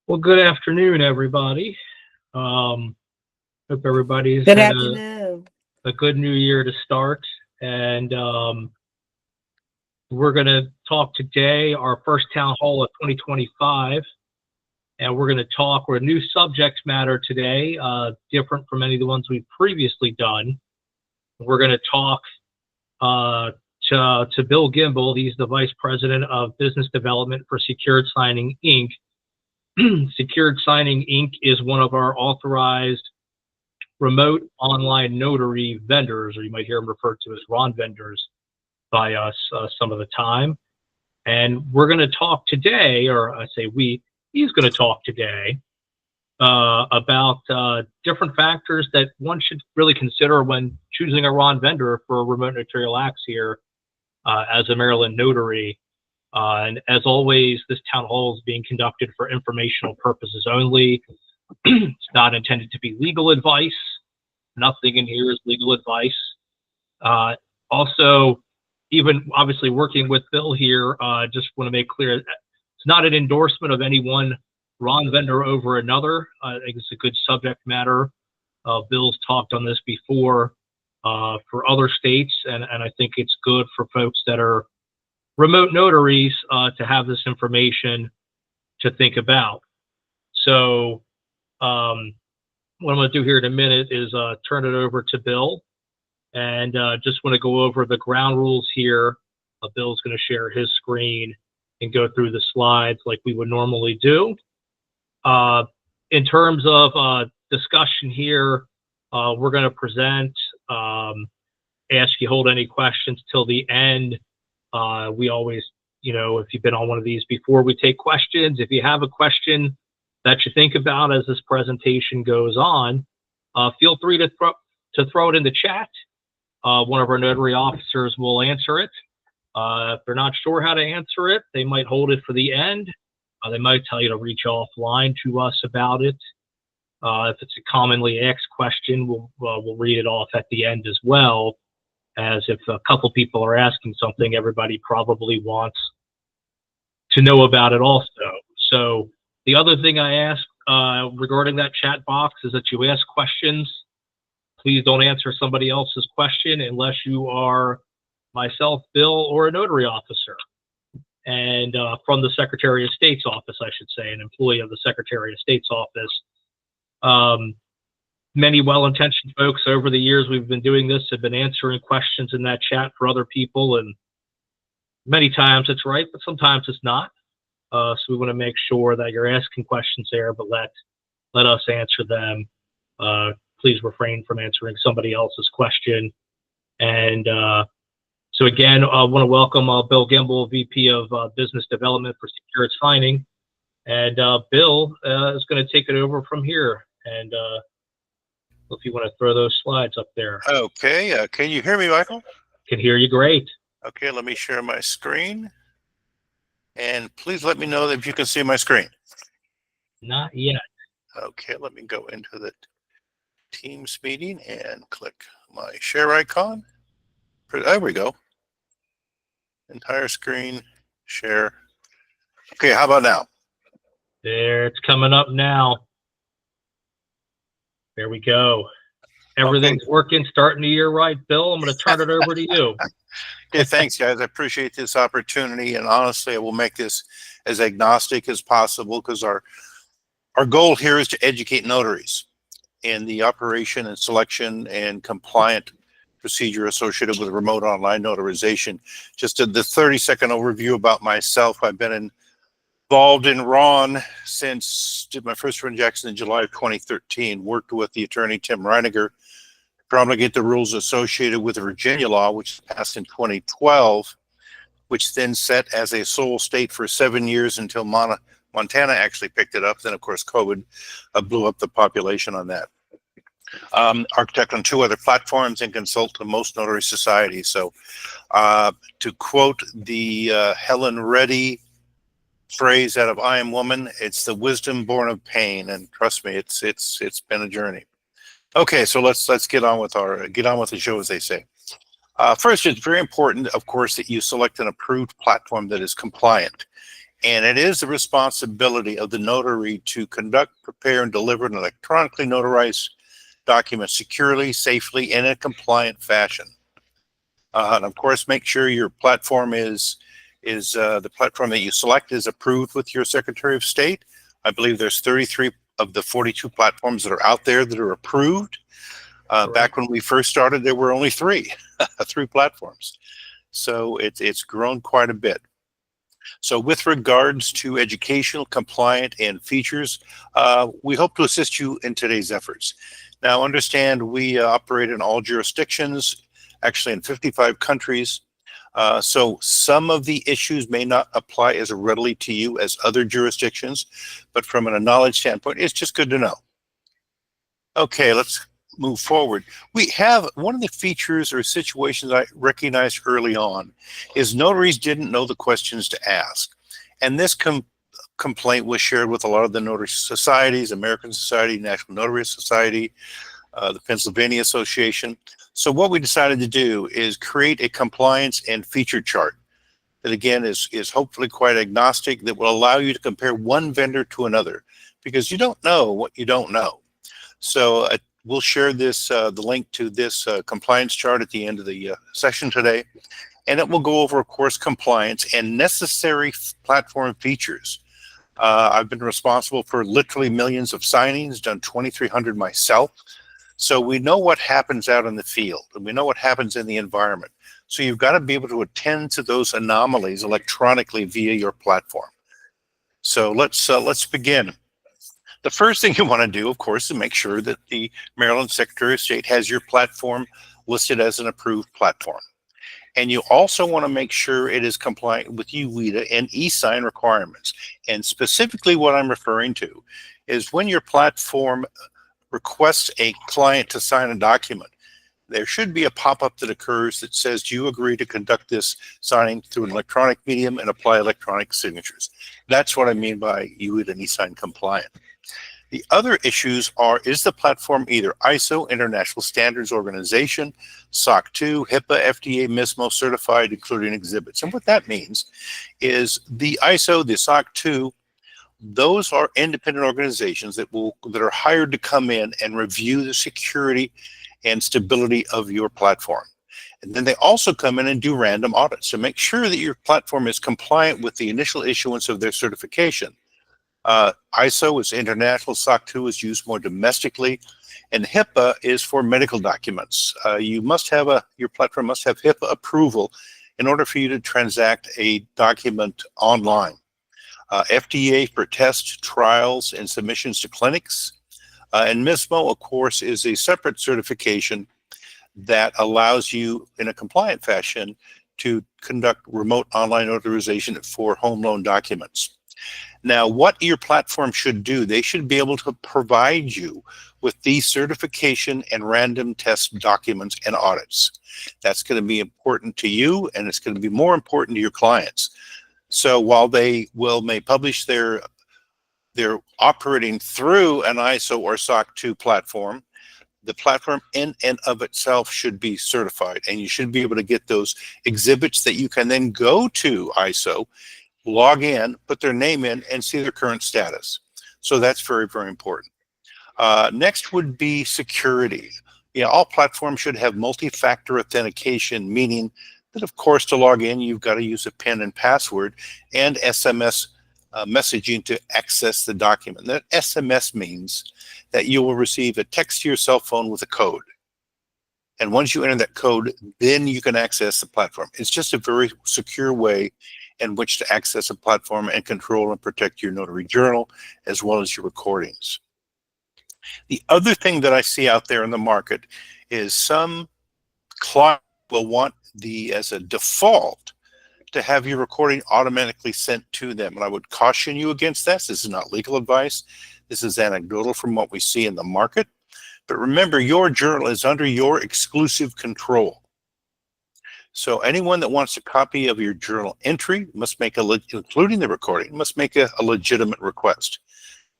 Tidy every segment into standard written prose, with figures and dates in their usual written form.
Well, good afternoon, everybody. Um, Hope everybody's Good had afternoon. a good new year to start. And we're going to talk today, our first town hall of 2025. And we're going to talk, we're a new subject matter today, different from any of the ones we've previously done. We're going to talk to Bill Gimbel. He's the Vice President of Business Development for Secured Signing, Inc. Secured Signing, Inc. is one of our authorized remote online notary vendors, or you might hear them referred to as RON vendors by us some of the time. And we're going to talk today, or I say he's going to talk today about different factors that one should really consider when choosing a RON vendor for remote notarial acts here as a Maryland notary. And as always, this town hall is being conducted for informational purposes only. It's not intended to be legal advice. Nothing in here is legal advice. Also, even obviously working with Bill here, just want to make clear, it's not an endorsement of any one RON vendor over another. I think it's a good subject matter. Bill's talked on this before for other states, and I think it's good for folks that are remote notaries to have this information to think about. So what I'm going to do here in a minute is turn it over to Bill, and just want to go over the ground rules here. Bill's going to share his screen and go through the slides like we would normally do. In terms of discussion here, we're going to present, ask you hold any questions till the end. We always, if you've been on one of these before, we take questions. If you have a question that you think about as this presentation goes on, feel free to throw it in the chat. One of our notary officers will answer it. If they're not sure how to answer it, they might hold it for the end. They might tell you to reach offline to us about it. If it's a commonly asked question, we'll read it off at the end as well. As if a couple people are asking something, everybody probably wants to know about it also. So the other thing I ask regarding that chat box is that you ask questions. Please don't answer somebody else's question unless you are myself, Bill, or a notary officer. And from the Secretary of State's office, I should say, an employee of the Secretary of State's office. Many well-intentioned folks over the years we've been doing this have been answering questions in that chat for other people, and many times it's right, but sometimes it's not. So we want to make sure that you're asking questions there, but let us answer them. Please refrain from answering somebody else's question. And so again, I want to welcome Bill Gimbel, VP of Business Development for Secured Signing. And Bill is going to take it over from here. And if you want to throw those slides up there. Okay, can you hear me, Michael? Can hear you great. Okay, let me share my screen. And please let me know if you can see my screen. Not yet. Okay, let me go into the Teams meeting and click my share icon. There we go. Entire screen, share. Okay, how about now? There, it's coming up now. There we go. Everything's working, starting the year right. Bill, I'm going to turn it over to you. Okay, thanks, guys. I appreciate this opportunity. And honestly, I will make this as agnostic as possible because our goal here is to educate notaries in the operation and selection and compliant procedure associated with remote online notarization. Just the 30-second overview about myself. I've been involved in RON since did my first transaction in July of 2013. Worked with the attorney Tim Reiniger, promulgate the rules associated with the Virginia law, which passed in 2012, which then set as a sole state for 7 years until Montana actually picked it up. Then, of course, COVID blew up the population on that. Architect on 2 other platforms and consult to most notary societies. So to quote the Helen Reddy phrase out of I Am Woman, it's the wisdom born of pain. And trust me, it's been a journey. Okay, so let's get on with the show, as they say. First, it's very important, of course, that you select an approved platform that is compliant. And it is the responsibility of the notary to conduct, prepare, and deliver an electronically notarized document securely, safely, and in a compliant fashion. And of course, make sure your platform is the platform that you select is approved with your Secretary of State. I believe there's 33 of the 42 platforms that are out there that are approved. Back when we first started, there were only three, three platforms. So it's grown quite a bit. So with regards to educational, compliant, and features, we hope to assist you in today's efforts. Now, understand we operate in all jurisdictions, actually in 55 countries. So some of the issues may not apply as readily to you as other jurisdictions, but from a knowledge standpoint, it's just good to know. Okay, let's move forward. We have one of the features or situations I recognized early on is notaries didn't know the questions to ask. And this complaint was shared with a lot of the notary societies, American Society, National Notary Society, the Pennsylvania Association. So what we decided to do is create a compliance and feature chart that again is hopefully quite agnostic, that will allow you to compare one vendor to another, because you don't know what you don't know. So we'll share this, the link to this compliance chart at the end of the session today, and it will go over, of course, compliance and necessary platform features. I've been responsible for literally millions of signings, done 2,300 myself. So we know what happens out in the field, and we know what happens in the environment. So you've got to be able to attend to those anomalies electronically via your platform. So let's begin. The first thing you want to do, of course, is make sure that the Maryland Secretary of State has your platform listed as an approved platform. And you also want to make sure it is compliant with UWIDA and e-sign requirements. And specifically what I'm referring to is when your platform requests a client to sign a document, there should be a pop-up that occurs that says, do you agree to conduct this signing through an electronic medium and apply electronic signatures? That's what I mean by UWIDA and e-sign compliant. The other issues are, is the platform either ISO, International Standards Organization, SOC 2, HIPAA, FDA, MISMO certified, including exhibits? And what that means is the ISO, the SOC 2, those are independent organizations that are hired to come in and review the security and stability of your platform. And then they also come in and do random audits to make sure that your platform is compliant with the initial issuance of their certification. ISO is international, SOC 2 is used more domestically, and HIPAA is for medical documents. You must have your platform must have HIPAA approval in order for you to transact a document online. FDA for tests, trials, and submissions to clinics. And MISMO, of course, is a separate certification that allows you in a compliant fashion to conduct remote online notarization for home loan documents. Now, what your platform should do, they should be able to provide you with these certification and random test documents and audits. That's going to be important to you, and it's going to be more important to your clients. So while they may publish their operating through an ISO or SOC 2 platform, the platform in and of itself should be certified, and you should be able to get those exhibits that you can then go to ISO, log in, put their name in, and see their current status. So that's very, very important. Next would be security. Yeah, all platforms should have multi-factor authentication, meaning that, of course, to log in, you've got to use a PIN and password and SMS messaging to access the document. That SMS means that you will receive a text to your cell phone with a code. And once you enter that code, then you can access the platform. It's just a very secure way in which to access a platform and control and protect your notary journal as well as your recordings. The other thing that I see out there in the market is some clients will want as a default to have your recording automatically sent to them. And I would caution you against this. This is not legal advice. This is anecdotal from what we see in the market. But remember, your journal is under your exclusive control. So anyone that wants a copy of your journal entry must make including the recording, must make a legitimate request.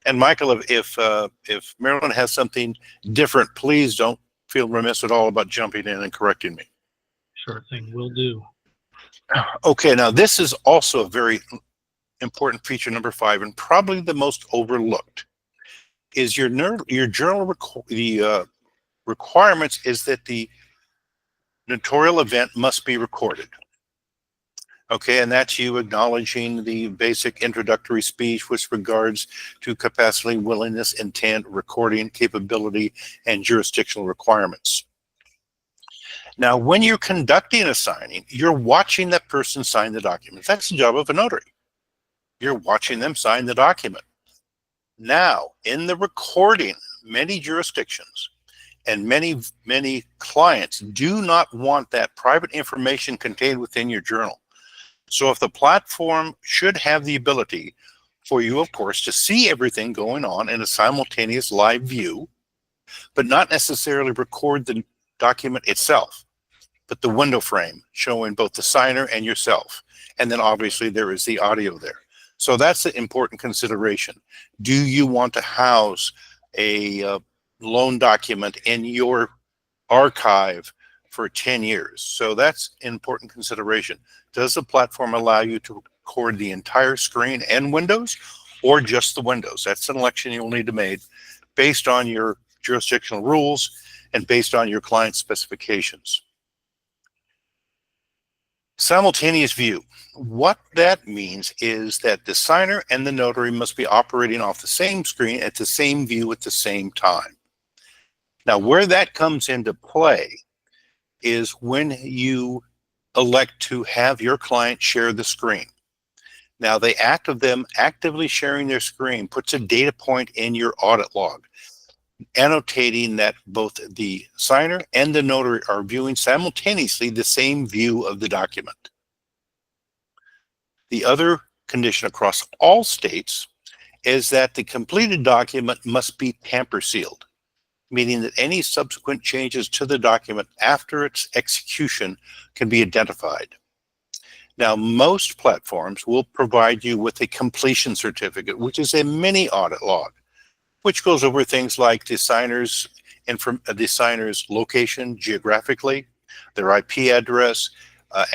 And Michael, if Marilyn has something different, please don't feel remiss at all about jumping in and correcting me. Sure thing, will do. Okay, now this is also a very important feature number 5, and probably the most overlooked, is your journal requirements is that the notarial event must be recorded. Okay, and that's you acknowledging the basic introductory speech with regards to capacity, willingness, intent, recording capability, and jurisdictional requirements. Now, when you're conducting a signing, you're watching that person sign the document. That's the job of a notary. You're watching them sign the document. Now, in the recording, many jurisdictions and many clients do not want that private information contained within your journal. So if the platform should have the ability for you, of course, to see everything going on in a simultaneous live view, but not necessarily record the document itself, but the window frame showing both the signer and yourself. And then obviously there is the audio there. So that's an important consideration. Do you want to house a loan document in your archive for 10 years? So that's an important consideration. Does the platform allow you to record the entire screen and windows, or just the windows? That's an election you'll need to make based on your jurisdictional rules and based on your client specifications. Simultaneous view. What that means is that the signer and the notary must be operating off the same screen at the same view at the same time. Now, where that comes into play is when you elect to have your client share the screen. Now, the act of them actively sharing their screen puts a data point in your audit log, annotating that both the signer and the notary are viewing simultaneously the same view of the document. The other condition across all states is that the completed document must be tamper sealed, meaning that any subsequent changes to the document after its execution can be identified. Now, most platforms will provide you with a completion certificate, which is a mini audit log, which goes over things like the signer's location geographically, their IP address,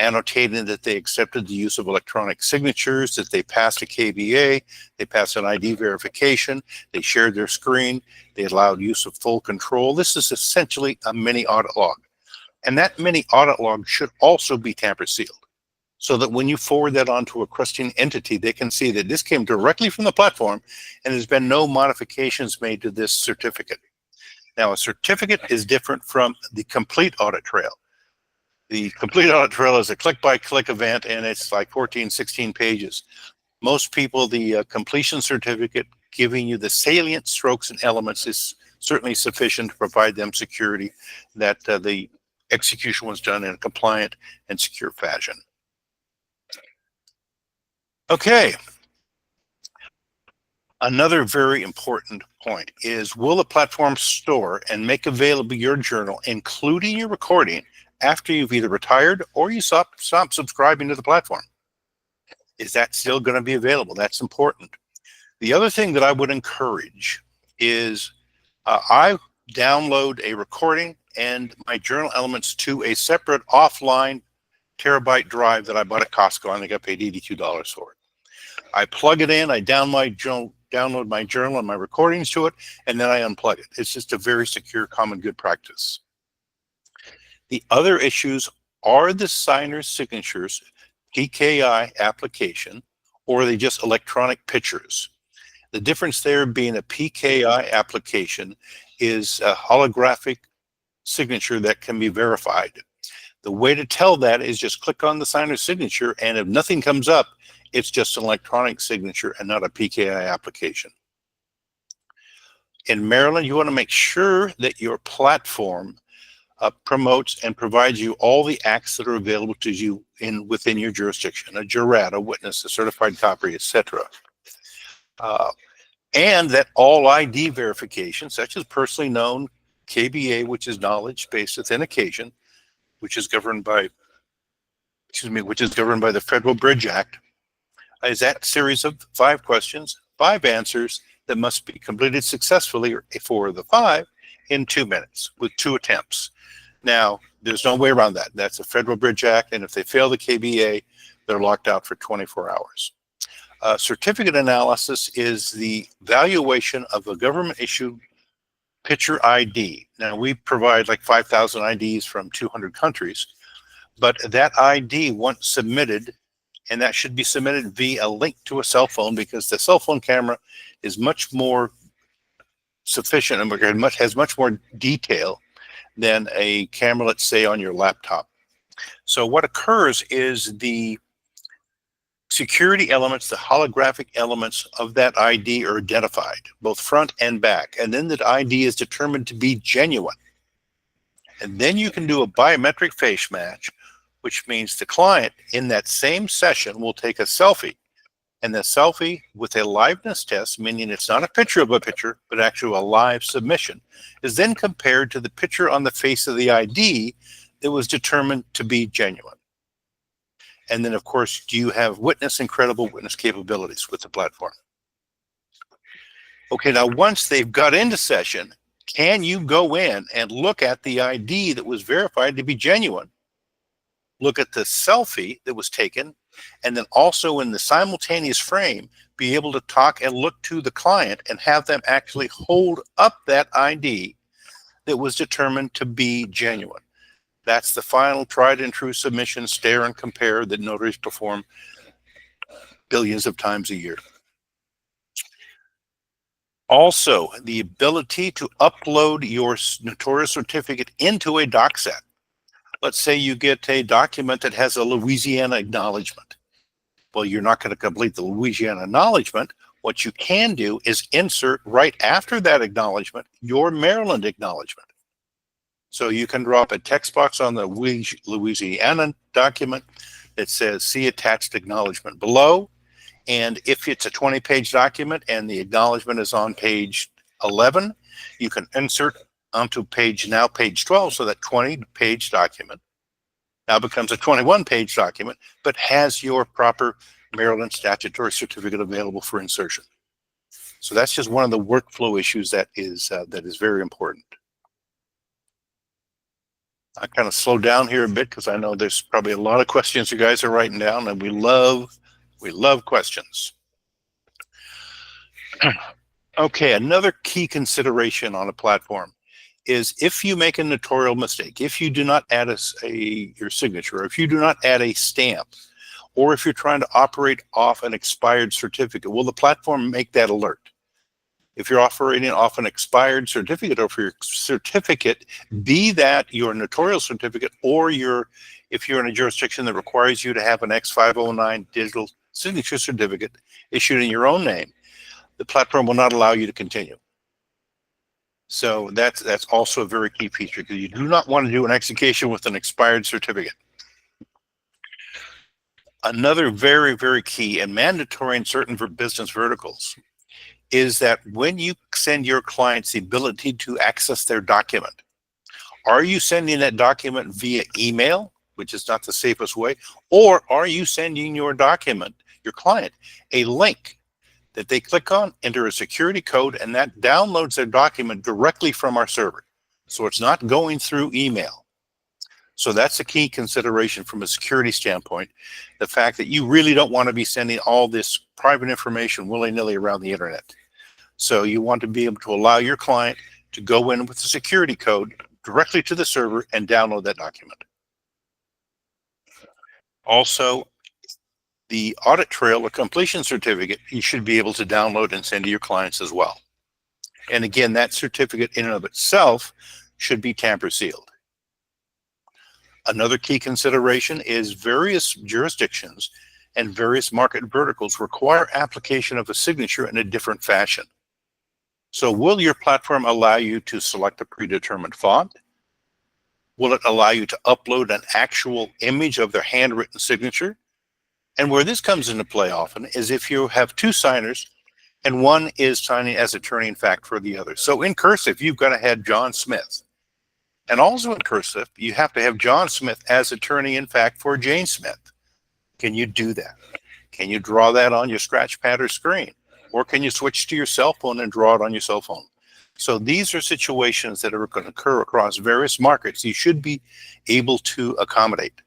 annotating that they accepted the use of electronic signatures, that they passed a KBA, they passed an ID verification, they shared their screen, they allowed use of full control. This is essentially a mini audit log. And that mini audit log should also be tamper sealed, so that when you forward that on to a requesting entity, they can see that this came directly from the platform and there's been no modifications made to this certificate. Now, a certificate is different from the complete audit trail. The complete audit trail is a click-by-click event, and it's like 14, 16 pages. Most people, the completion certificate giving you the salient strokes and elements is certainly sufficient to provide them security that the execution was done in a compliant and secure fashion. Okay. Another very important point is, will the platform store and make available your journal, including your recording, after you've either retired or you stop subscribing to the platform? Is that still going to be available? That's important. The other thing that I would encourage is I download a recording and my journal elements to a separate offline terabyte drive that I bought at Costco. I think I paid $82 for it. I plug it in, I download my journal and my recordings to it, and then I unplug it. It's just a very secure, common good practice. The other issues are the signer's signatures, PKI application, or are they just electronic pictures? The difference there being a PKI application is a holographic signature that can be verified. The way to tell that is just click on the signer's signature, and if nothing comes up, it's just an electronic signature and not a PKI application. In Maryland, you want to make sure that your platform promotes and provides you all the acts that are available to you within your jurisdiction: a jurat, a witness, a certified copy, etc. And that all ID verification, such as personally known, KBA, which is knowledge-based authentication, which is governed by the Federal Bridge Act, is that series of 5 questions, 5 answers that must be completed successfully for the 5 in 2 minutes with 2 attempts. Now, there's no way around that. That's a Federal Bridge Act, and if they fail the KBA, they're locked out for 24 hours. Certificate analysis is the valuation of a government-issued picture ID. Now, we provide like 5,000 IDs from 200 countries, but that ID, once submitted, and that should be submitted via a link to a cell phone, because the cell phone camera is much more sufficient and has much more detail than a camera, let's say, on your laptop. So what occurs is the security elements, the holographic elements of that ID are identified, both front and back, and then that ID is determined to be genuine. And then you can do a biometric face match, which means the client in that same session will take a selfie, and the selfie with a liveness test, meaning it's not a picture of a picture, but actually a live submission, is then compared to the picture on the face of the ID that was determined to be genuine. And then, of course, do you have witness and credible witness capabilities with the platform? Okay, now once they've got into session, can you go in and look at the ID that was verified to be genuine? Look at the selfie that was taken, and then also in the simultaneous frame, be able to talk and look to the client and have them actually hold up that ID that was determined to be genuine. That's the final tried and true submission, stare and compare, that notaries perform billions of times a year. Also, the ability to upload your notarial certificate into a doc set. Let's say you get a document that has a Louisiana acknowledgement. Well, you're not going to complete the Louisiana acknowledgement. What you can do is insert right after that acknowledgement your Maryland acknowledgement. So you can drop a text box on the Louisiana document that says, see attached acknowledgement below. And if it's a 20-page document and the acknowledgement is on page 11, you can insert onto page 12, so that 20-page document now becomes a 21-page document, but has your proper Maryland statutory certificate available for insertion. So that's just one of the workflow issues that is very important. I kind of slowed down here a bit because I know there's probably a lot of questions you guys are writing down, and we love questions. Okay, another key consideration on a platform is if you make a notarial mistake, if you do not add your signature, or if you do not add a stamp, or if you're trying to operate off an expired certificate, will the platform make that alert? If you're operating off an expired certificate, or if your certificate, be that your notarial certificate, or if you're in a jurisdiction that requires you to have an X509 digital signature certificate issued in your own name, the platform will not allow you to continue. So that's also a very key feature, because you do not want to do an execution with an expired certificate. Another very, very key and mandatory in certain business verticals is that when you send your clients the ability to access their document, are you sending that document via email, which is not the safest way, or are you sending your client, a link that they click on, enter a security code, and that downloads their document directly from our server? So it's not going through email. So that's a key consideration from a security standpoint, the fact that you really don't want to be sending all this private information willy-nilly around the internet. So you want to be able to allow your client to go in with the security code directly to the server and download that document. Also, the audit trail or completion certificate, you should be able to download and send to your clients as well. And again, that certificate in and of itself should be tamper sealed. Another key consideration is various jurisdictions and various market verticals require application of a signature in a different fashion. So will your platform allow you to select a predetermined font? Will it allow you to upload an actual image of their handwritten signature? And where this comes into play often is if you have two signers and one is signing as attorney-in-fact for the other. So in cursive, you've got to have John Smith. And also in cursive, you have to have John Smith as attorney-in-fact for Jane Smith. Can you do that? Can you draw that on your scratch pad or screen? Or can you switch to your cell phone and draw it on your cell phone? So these are situations that are going to occur across various markets you should be able to accommodate.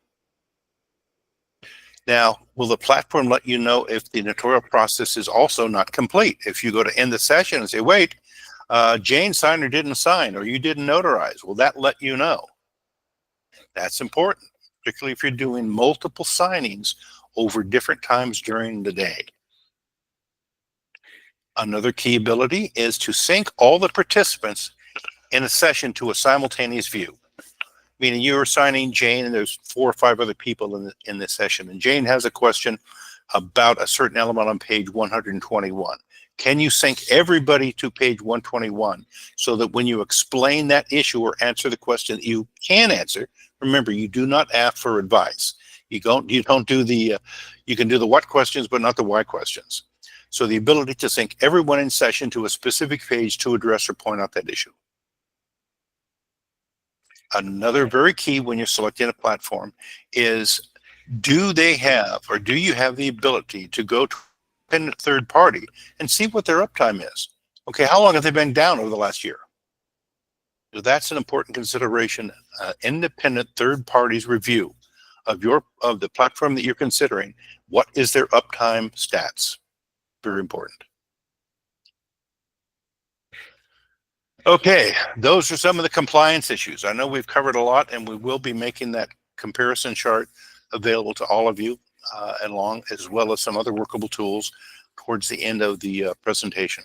Now, will the platform let you know if the notarial process is also not complete? If you go to end the session and say, wait, Jane signed or didn't sign, or you didn't notarize, will that let you know? That's important, particularly if you're doing multiple signings over different times during the day. Another key ability is to sync all the participants in a session to a simultaneous view. Meaning you're signing Jane and there's 4 or 5 other people in this session, and Jane has a question about a certain element on page 121. Can you sync everybody to page 121 so that when you explain that issue or answer the question that you can answer, remember, you do not ask for advice. You don't do the, you can do the what questions, but not the why questions. So the ability to sync everyone in session to a specific page to address or point out that issue. Another very key when you're selecting a platform is, do they have, or do you have the ability to go to an independent third party and see what their uptime is? Okay, how long have they been down over the last year? So that's an important consideration. Independent third parties review of the platform that you're considering. What is their uptime stats? Very important. Okay, those are some of the compliance issues. I know we've covered a lot, and we will be making that comparison chart available to all of you, as well as some other workable tools towards the end of the presentation.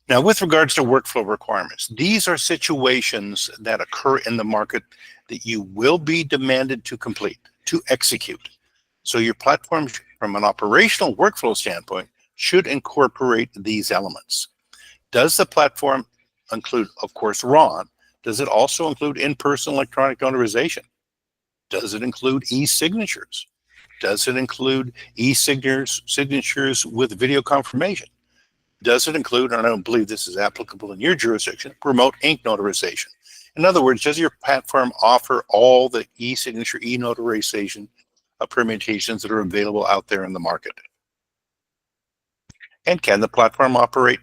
Now, with regards to workflow requirements, these are situations that occur in the market that you will be demanded to complete, to execute. So your platform, from an operational workflow standpoint, should incorporate these elements. Does the platform include, of course, RON? Does it also include in-person electronic notarization? Does it include e-signatures? Does it include e-signatures with video confirmation? Does it include, and I don't believe this is applicable in your jurisdiction, remote ink notarization? In other words, does your platform offer all the e-signature, e-notarization permutations that are available out there in the market? And can the platform operate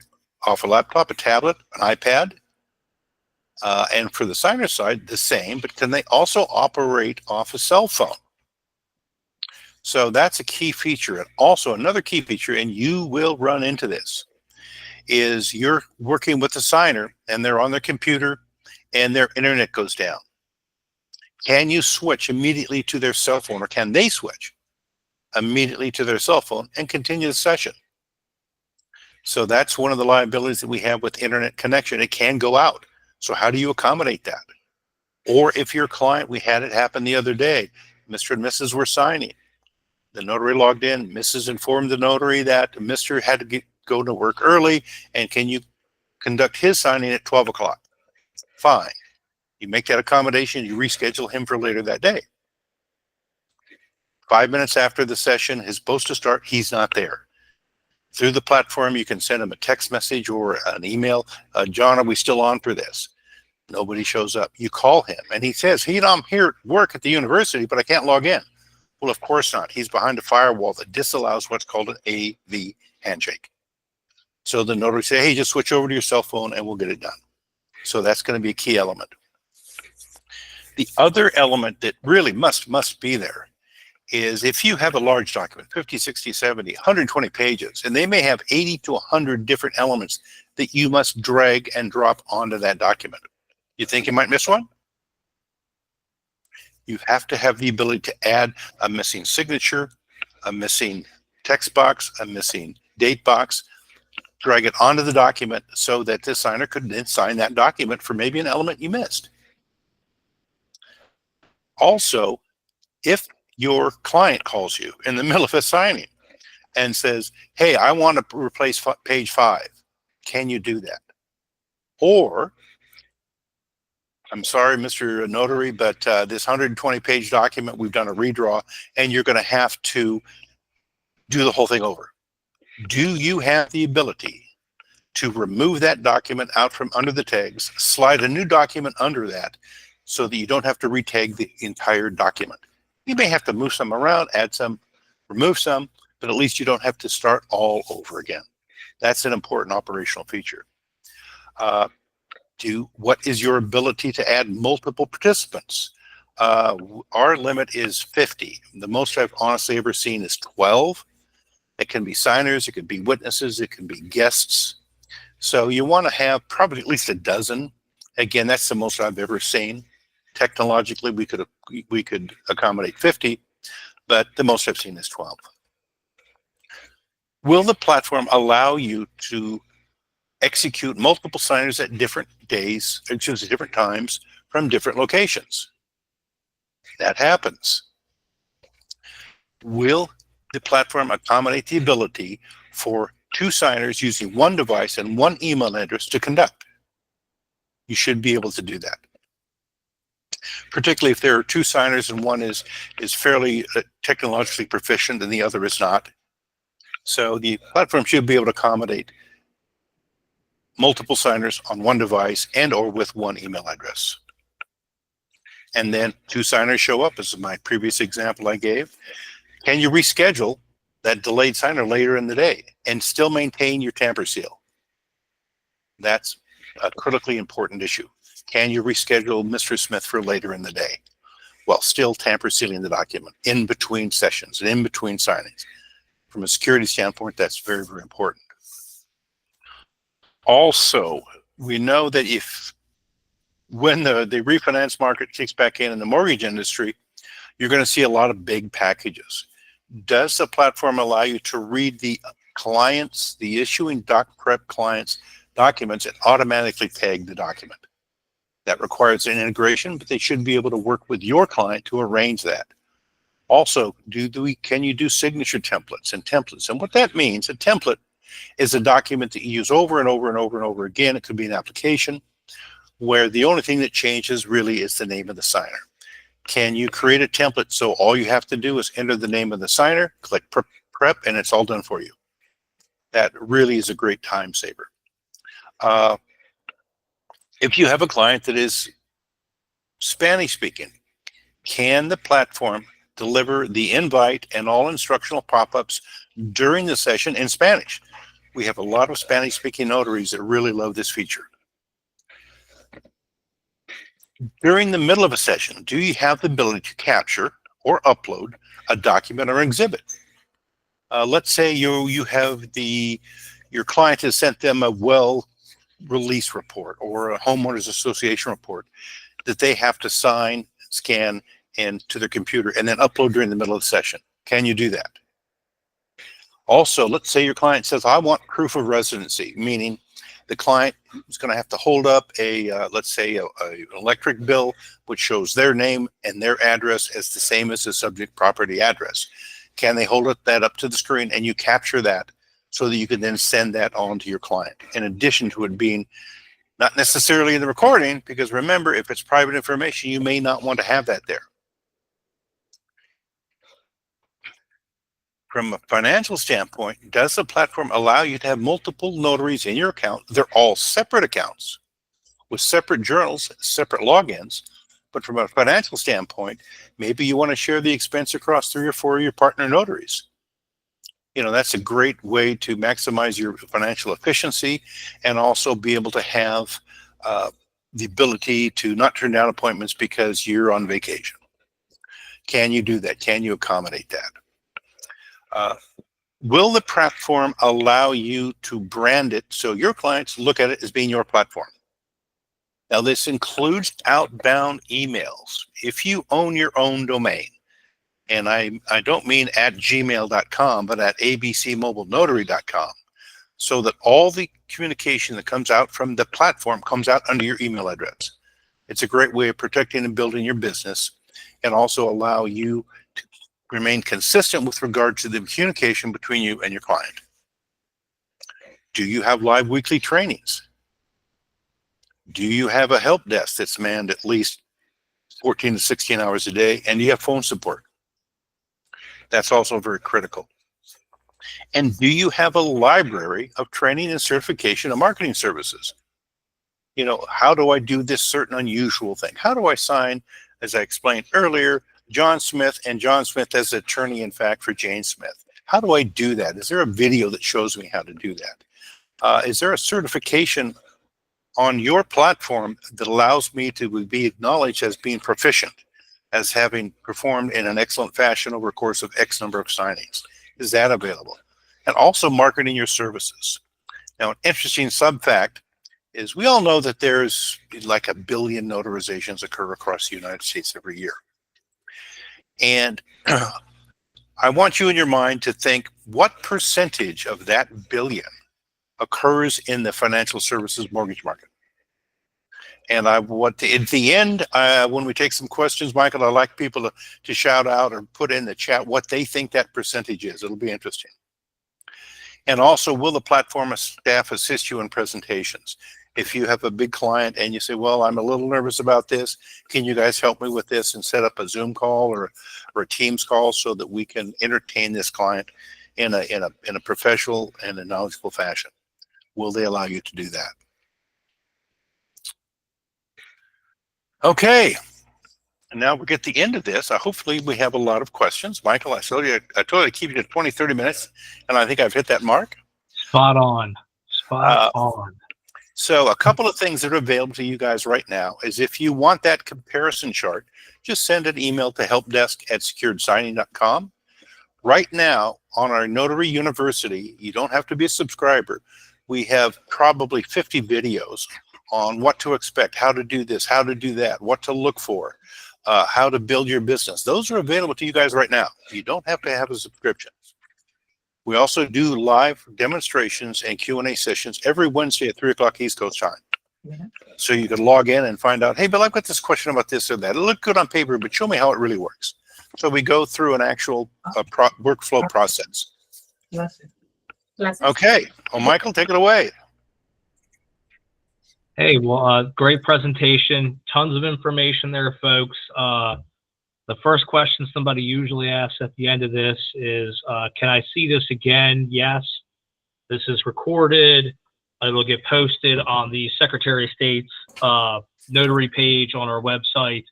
off a laptop, a tablet, an iPad? And for the signer side, the same, but can they also operate off a cell phone? So that's a key feature. And also another key feature, and you will run into this, is you're working with the signer and they're on their computer and their internet goes down. Can you switch immediately to their cell phone, or can they switch immediately to their cell phone and continue the session? So that's one of the liabilities that we have with internet connection. It can go out. So how do you accommodate that? Or if your client, we had it happen the other day, Mr. and Mrs. were signing. The notary logged in. Mrs. informed the notary that Mr. had to go to work early, and can you conduct his signing at 12 o'clock? Fine. You make that accommodation, you reschedule him for later that day. 5 minutes after the session is supposed to start, he's not there. Through the platform, you can send him a text message or an email. John, are we still on for this? Nobody shows up. You call him and he says, hey, I'm here at work at the university, but I can't log in. Well, of course not. He's behind a firewall that disallows what's called an AV handshake. So the notary say, hey, just switch over to your cell phone and we'll get it done. So that's going to be a key element. The other element that really must be there is if you have a large document, 50, 60, 70, 120 pages, and they may have 80 to 100 different elements that you must drag and drop onto that document. You think you might miss one? You have to have the ability to add a missing signature, a missing text box, a missing date box, drag it onto the document so that the signer could then sign that document for maybe an element you missed. Also, if your client calls you in the middle of a signing and says, hey, I want to replace page 5, can you do that? Or, I'm sorry, Mr. Notary, but this 120-page document, we've done a redraw, and you're going to have to do the whole thing over. Do you have the ability to remove that document out from under the tags, slide a new document under that, so that you don't have to retag the entire document? You may have to move some around, add some, remove some, but at least you don't have to start all over again. That's an important operational feature. What is your ability to add multiple participants? Our limit is 50. The most I've honestly ever seen is 12. It can be signers, it could be witnesses, it can be guests. So you want to have probably at least a dozen. Again, that's the most I've ever seen. Technologically, we could accommodate 50, but the most I've seen is 12. Will the platform allow you to execute multiple signers at different days, different times from different locations? That happens. Will the platform accommodate the ability for 2 signers using 1 device and 1 email address to conduct? You should be able to do that. Particularly if there are 2 signers and one is fairly technologically proficient and the other is not. So the platform should be able to accommodate multiple signers on 1 device and or with 1 email address. And then 2 signers show up, as my previous example I gave. Can you reschedule that delayed signer later in the day and still maintain your tamper seal? That's a critically important issue. Can you reschedule Mr. Smith for later in the day while still tamper sealing the document in between sessions and in between signings? From a security standpoint, that's very, very important. Also, we know that when the refinance market kicks back in the mortgage industry, you're going to see a lot of big packages. Does the platform allow you to read the issuing doc prep client's documents and automatically tag the document? That requires an integration, but they should be able to work with your client to arrange that. Also, can you do signature templates and templates? And what that means, a template is a document that you use over and over and over and over again. It could be an application where the only thing that changes really is the name of the signer. Can you create a template so all you have to do is enter the name of the signer, click prep, and it's all done for you? That really is a great time saver. If you have a client that is Spanish speaking, can the platform deliver the invite and all instructional pop-ups during the session in Spanish? We have a lot of Spanish speaking notaries that really love this feature. During the middle of a session, do you have the ability to capture or upload a document or exhibit? Let's say you have your client has sent them a release report or a homeowners association report that they have to sign, scan, and to their computer and then upload during the middle of the session. Can you do that? Also, let's say your client says, I want proof of residency, meaning the client is going to have to hold up let's say an electric bill which shows their name and their address as the same as the subject property address. Can they hold that up to the screen and you capture that so that you can then send that on to your client, in addition to it being not necessarily in the recording, because remember, if it's private information, you may not want to have that there. From a financial standpoint, does the platform allow you to have multiple notaries in your account? They're all separate accounts with separate journals, separate logins. But from a financial standpoint, maybe you want to share the expense across 3 or 4 of your partner notaries. That's a great way to maximize your financial efficiency and also be able to have the ability to not turn down appointments because you're on vacation. Can you do that? Can you accommodate that? Will the platform allow you to brand it so your clients look at it as being your platform? Now, this includes outbound emails. If you own your own domain, and I don't mean at gmail.com, but at abcmobilenotary.com, so that all the communication that comes out from the platform comes out under your email address. It's a great way of protecting and building your business and also allow you to remain consistent with regard to the communication between you and your client. Do you have live weekly trainings? Do you have a help desk that's manned at least 14 to 16 hours a day? And do you have phone support? That's also very critical. And do you have a library of training and certification of marketing services? How do I do this certain unusual thing? How do I sign, as I explained earlier, John Smith and John Smith as attorney, in fact, for Jane Smith? How do I do that? Is there a video that shows me how to do that? Is there a certification on your platform that allows me to be acknowledged as being proficient? as having performed in an excellent fashion over a course of X number of signings. Is that available? And also marketing your services. Now, an interesting sub fact is we all know that there's like 1 billion notarizations occur across the United States every year. And I want you in your mind to think what percentage of that billion occurs in the financial services mortgage market. And at the end, when we take some questions, Michael, I'd like people to shout out or put in the chat what they think that percentage is. It'll be interesting. And also, will the platform staff assist you in presentations? If you have a big client and you say, well, I'm a little nervous about this, can you guys help me with this and set up a Zoom call or a Teams call so that we can entertain this client in a professional and a knowledgeable fashion? Will they allow you to do that? Okay, and now we get the end of this. Hopefully we have a lot of questions. Michael, I told you I'd keep you to 20, 30 minutes, and I think I've hit that mark. Spot on. Spot on. So a couple of things that are available to you guys right now is if you want that comparison chart, just send an email to helpdesk@securedsigning.com. Right now on our Notary University, you don't have to be a subscriber. We have probably 50 videos on what to expect, how to do this, how to do that, what to look for, how to build your business. Those are available to you guys right now. You don't have to have a subscription. We also do live demonstrations and Q&A sessions every Wednesday at 3 o'clock East Coast time. So you can log in and find out, hey, Bill, I've got this question about this or that. It'll look good on paper, but show me how it really works. So we go through an actual workflow process. Okay. Well, Michael, take it away. Hey, well, great presentation. Tons of information there, folks. The first question somebody usually asks at the end of this is, can I see this again? Yes. This is recorded. It'll get posted on the Secretary of State's notary page on our website.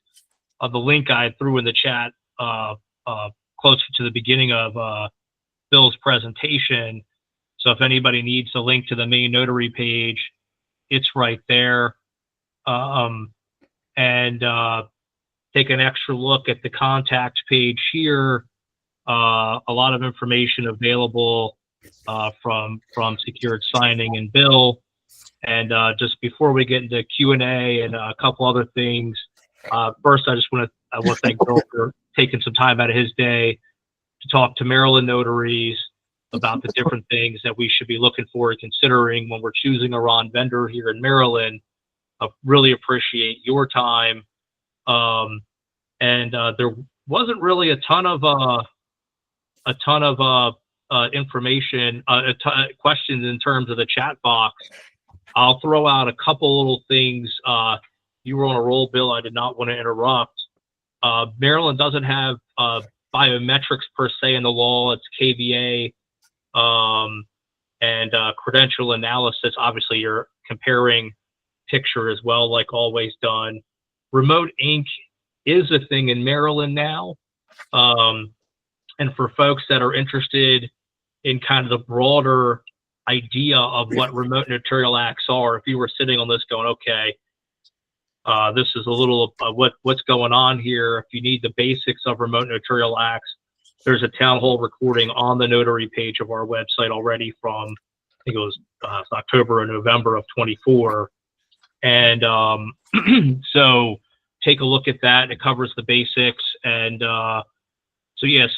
The link I threw in the chat closer to the beginning of Bill's presentation. So if anybody needs a link to the main notary page, it's right there. Take an extra look at the contact page here. A lot of information available from Secured Signing and Bill. And just before we get into Q&A and a couple other things, first I want to thank Bill for taking some time out of his day to talk to Maryland notaries about the different things that we should be looking for and considering when we're choosing a RON vendor here in Maryland. I really appreciate your time. There wasn't really a ton of information, questions in terms of the chat box. I'll throw out a couple little things. You were on a roll, Bill. I did not want to interrupt. Maryland doesn't have biometrics per se in the law. It's KVA. Credential analysis. Obviously, you're comparing picture as well, like always done. Remote ink is a thing in Maryland now. And for folks that are interested in kind of the broader idea of what remote notarial acts are, if you were sitting on this going, okay, this is a little what's going on here. If you need the basics of remote notarial acts, there's a town hall recording on the notary page of our website already from, I think it was October or November of 24. And so take a look at that. It covers the basics. And so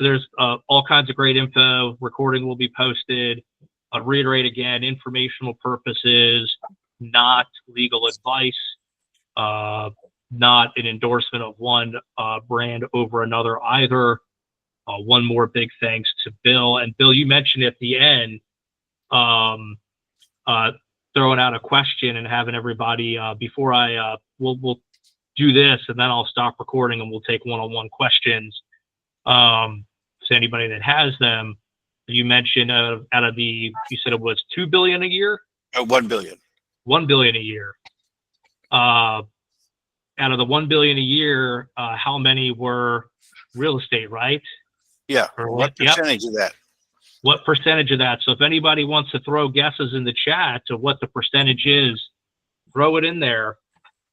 there's all kinds of great info. Recording will be posted. I'll reiterate again, informational purposes, not legal advice, not an endorsement of one brand over another either. One more big thanks to Bill. And Bill, you mentioned at the end, throwing out a question and having everybody, before we'll do this and then I'll stop recording and we'll take one-on-one questions. So anybody that has them, you mentioned out of you said it was 2 billion a year? 1 billion. 1 billion a year. Out of the 1 billion a year, how many were real estate, right? Yeah. What percentage of that? What percentage of that? So if anybody wants to throw guesses in the chat of what the percentage is, throw it in there,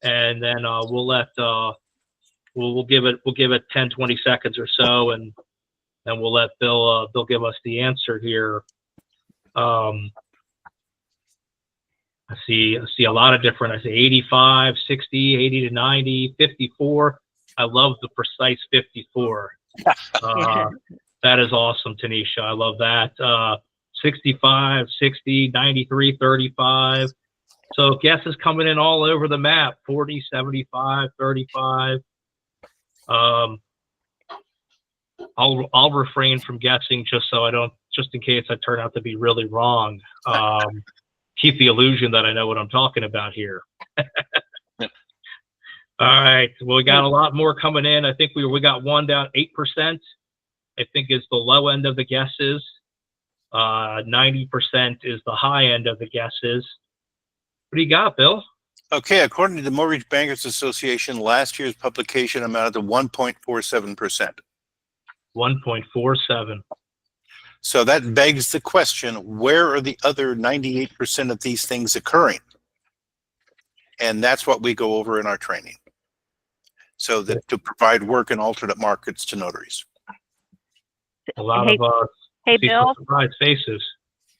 and then we'll let we'll give it 10, 20 seconds or so, and then we'll let Bill give us the answer here. I see a lot of different. I see 85, 60, 80 to 90, 54. I love the precise 54. That is awesome, Tanisha. I love that. 65, 60, 93, 35. So guesses coming in all over the map. 40, 75, 35. I'll refrain from guessing just in case I turn out to be really wrong. Keep the illusion that I know what I'm talking about here. All right. Well, we got a lot more coming in. I think we got one down 8%. I think is the low end of the guesses. 90% is the high end of the guesses. What do you got, Bill? Okay, according to the Mortgage Bankers Association, last year's publication amounted to 1.47%. 1.47. So that begs the question, where are the other 98% of these things occurring? And that's what we go over in our training. So that to provide work in alternate markets to notaries. A lot of Bill, surprised faces.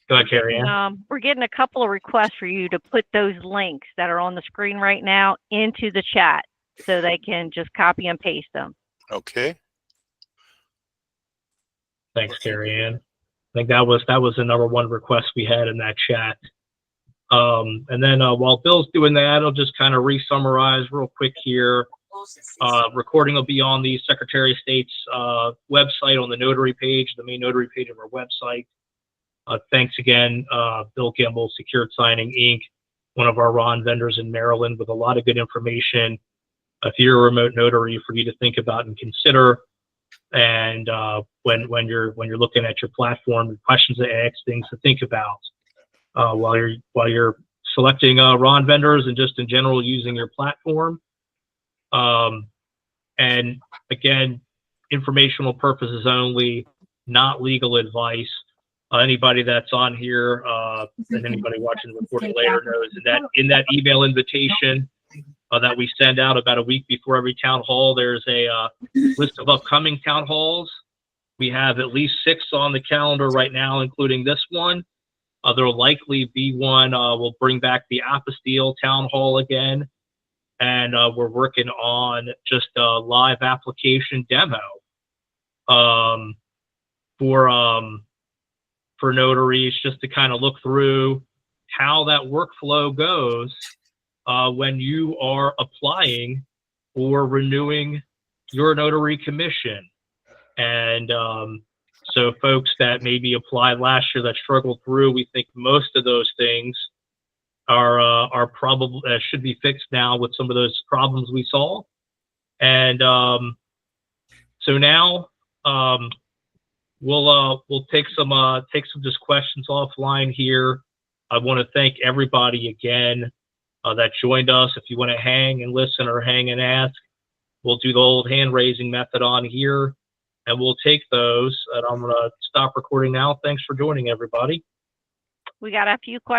Go ahead, Carrie Ann. We're getting a couple of requests for you to put those links that are on the screen right now into the chat so they can just copy and paste them. Okay. Thanks, Carrie Ann. I think that was the number one request we had in that chat. And then while Bill's doing that, I'll just kind of re-summarize real quick here. Recording will be on the Secretary of State's website on the Notary page, the main Notary page of our website. Thanks again, Bill Gimbel, Secured Signing, Inc., one of our RON vendors in Maryland, with a lot of good information. If you're a remote notary, for you to think about and consider. And when you're looking at your platform, questions to ask, things to think about while you're selecting RON vendors and just in general using your platform. And again, informational purposes only, not legal advice. Anybody that's on here and anybody watching the recording later knows that in that email invitation that we send out about a week before every town hall, there's a list of upcoming town halls. We have at least 6 on the calendar right now, including this one. There'll likely be one. We'll bring back the Apostille town hall again. And we're working on just a live application demo for notaries, just to kind of look through how that workflow goes when you are applying or renewing your notary commission. And so folks that maybe applied last year that struggled through, we think most of those things are probably should be fixed now with some of those problems we saw. And so now we'll take some just questions offline here. I want to thank everybody again that joined us. If you want to hang and listen or hang and ask, we'll do the old hand raising method on here, and we'll take those. And I'm going to stop recording now. Thanks for joining, everybody. We got a few questions.